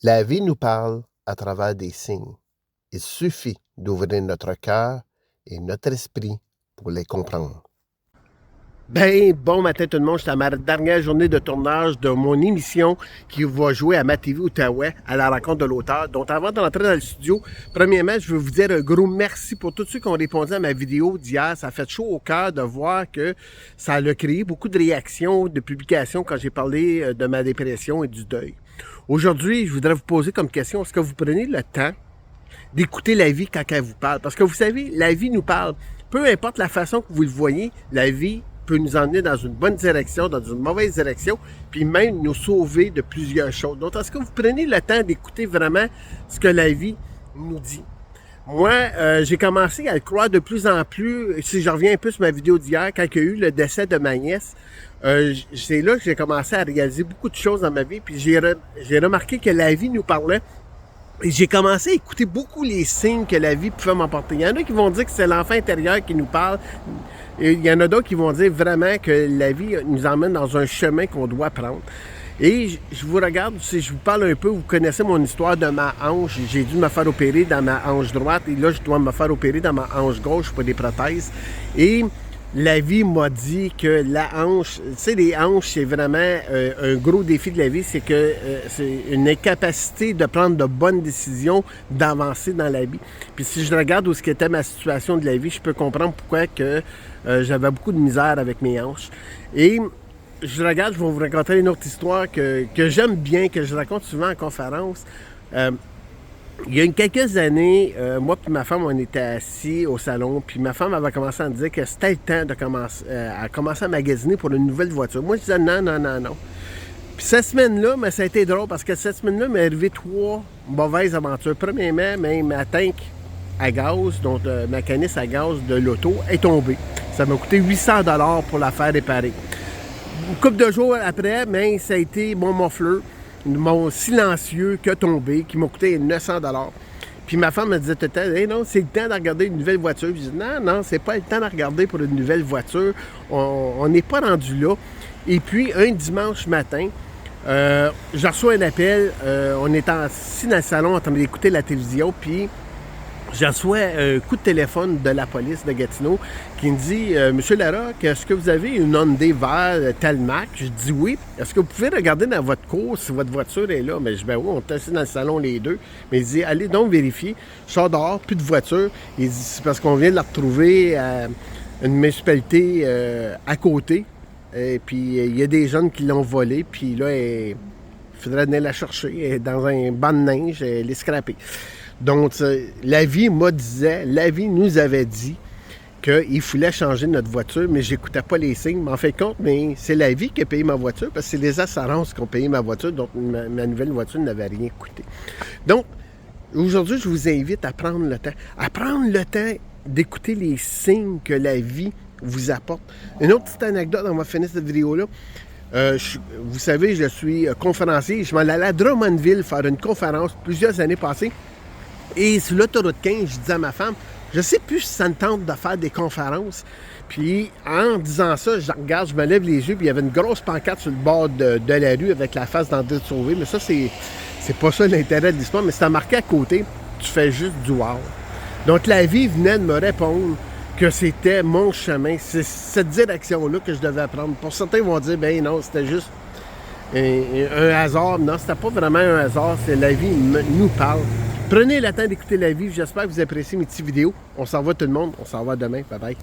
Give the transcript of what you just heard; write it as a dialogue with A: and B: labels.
A: La vie nous parle à travers des signes. Il suffit d'ouvrir notre cœur et notre esprit pour les comprendre.
B: Ben, bon matin tout le monde, c'est à ma dernière journée de tournage de mon émission qui va jouer à ma TV Outaouais, à la rencontre de l'auteur. Donc avant d'entrer dans le studio, premièrement, je veux vous dire un gros merci pour tous ceux qui ont répondu à ma vidéo d'hier. Ça a fait chaud au cœur de voir que ça a créé beaucoup de réactions, de publications quand j'ai parlé de ma dépression et du deuil. Aujourd'hui, je voudrais vous poser comme question, est-ce que vous prenez le temps d'écouter la vie quand elle vous parle? Parce que vous savez, la vie nous parle. Peu importe la façon que vous le voyez, la vie peut nous emmener dans une bonne direction, dans une mauvaise direction, puis même nous sauver de plusieurs choses. Donc, est-ce que vous prenez le temps d'écouter vraiment ce que la vie nous dit? Moi, j'ai commencé à le croire de plus en plus. Si je reviens un peu sur ma vidéo d'hier, quand il y a eu le décès de ma nièce, c'est là que j'ai commencé à réaliser beaucoup de choses dans ma vie, puis j'ai remarqué que la vie nous parlait. Et j'ai commencé à écouter beaucoup les signes que la vie pouvait m'apporter. Il y en a qui vont dire que c'est l'enfant intérieur qui nous parle. Et il y en a d'autres qui vont dire vraiment que la vie nous emmène dans un chemin qu'on doit prendre. Et je vous regarde, si je vous parle un peu, vous connaissez mon histoire de ma hanche. J'ai dû me faire opérer dans ma hanche droite et là, je dois me faire opérer dans ma hanche gauche pour des prothèses. Et la vie m'a dit que la hanche, tu sais, les hanches, c'est vraiment un gros défi de la vie, c'est que c'est une incapacité de prendre de bonnes décisions, d'avancer dans la vie. Puis si je regarde où ce qu'était ma situation de la vie, je peux comprendre pourquoi que j'avais beaucoup de misère avec mes hanches. Et je regarde, je vais vous raconter une autre histoire que j'aime bien, que je raconte souvent en conférence. Il y a quelques années, moi et ma femme, on était assis au salon, puis ma femme avait commencé à me dire que c'était le temps de commencer à magasiner pour une nouvelle voiture. Moi, je disais non, non, non, non. Puis cette semaine-là, mais ça a été drôle parce que cette semaine-là m'est arrivé 3 mauvaises aventures. Premièrement, ma tank à gaz, donc ma canisse à gaz de l'auto, est tombée. Ça m'a coûté 800 $ pour la faire réparer. Une couple de jours après, mais ça a été mon muffler, mon silencieux qui a tombé, qui m'a coûté 900 $. Puis ma femme me disait tout le temps, hey, non, c'est le temps de regarder une nouvelle voiture. Je dis, non, non, c'est pas le temps de regarder pour une nouvelle voiture. On n'est pas rendu là. Et puis, un dimanche matin, je reçois un appel. On est assis dans le salon en train d'écouter la télévision, puis je reçois un coup de téléphone de la police de Gatineau qui me dit « Monsieur Larocque, est-ce que vous avez une Hyundai vert Telmac? » Je dis « Oui. Est-ce que vous pouvez regarder dans votre cour si votre voiture est là? » Mais je dis « Ben oui, on est assis dans le salon les deux. » Mais il dit « Allez donc vérifier. » Je sors dehors, plus de voiture. Il dit « C'est parce qu'on vient de la retrouver à une municipalité à côté. Et puis il y a des jeunes qui l'ont volée. Puis là, il faudrait venir la chercher. Elle est dans un banc de neige, elle est scrappée. » Donc, la vie la vie nous avait dit qu'il fallait changer notre voiture, mais j'écoutais pas les signes. Mais en fin de compte, mais c'est la vie qui a payé ma voiture, parce que c'est les assurances qui ont payé ma voiture, donc ma nouvelle voiture n'avait rien coûté. Donc, aujourd'hui, je vous invite à prendre le temps d'écouter les signes que la vie vous apporte. Une autre petite anecdote, on va finir cette vidéo-là. Vous savez, je suis conférencier. Je m'en allais à Drummondville faire une conférence plusieurs années passées. Et sur l'autoroute 15, je disais à ma femme, je sais plus si ça me tente de faire des conférences. Puis en disant ça, je regarde, je me lève les yeux, puis il y avait une grosse pancarte sur le bord de la rue avec la face d'André Sauvé. Mais ça, c'est pas ça l'intérêt de l'histoire, mais c'était marqué à côté, tu fais juste du wow. Donc la vie venait de me répondre que c'était mon chemin, c'est cette direction-là que je devais prendre. Pour certains, ils vont dire, ben non, c'était juste un hasard. Non, c'était pas vraiment un hasard, c'est la vie nous parle. Prenez le temps d'écouter la vie. J'espère que vous appréciez mes petites vidéos. On s'en va tout le monde. On s'en va demain. Bye bye.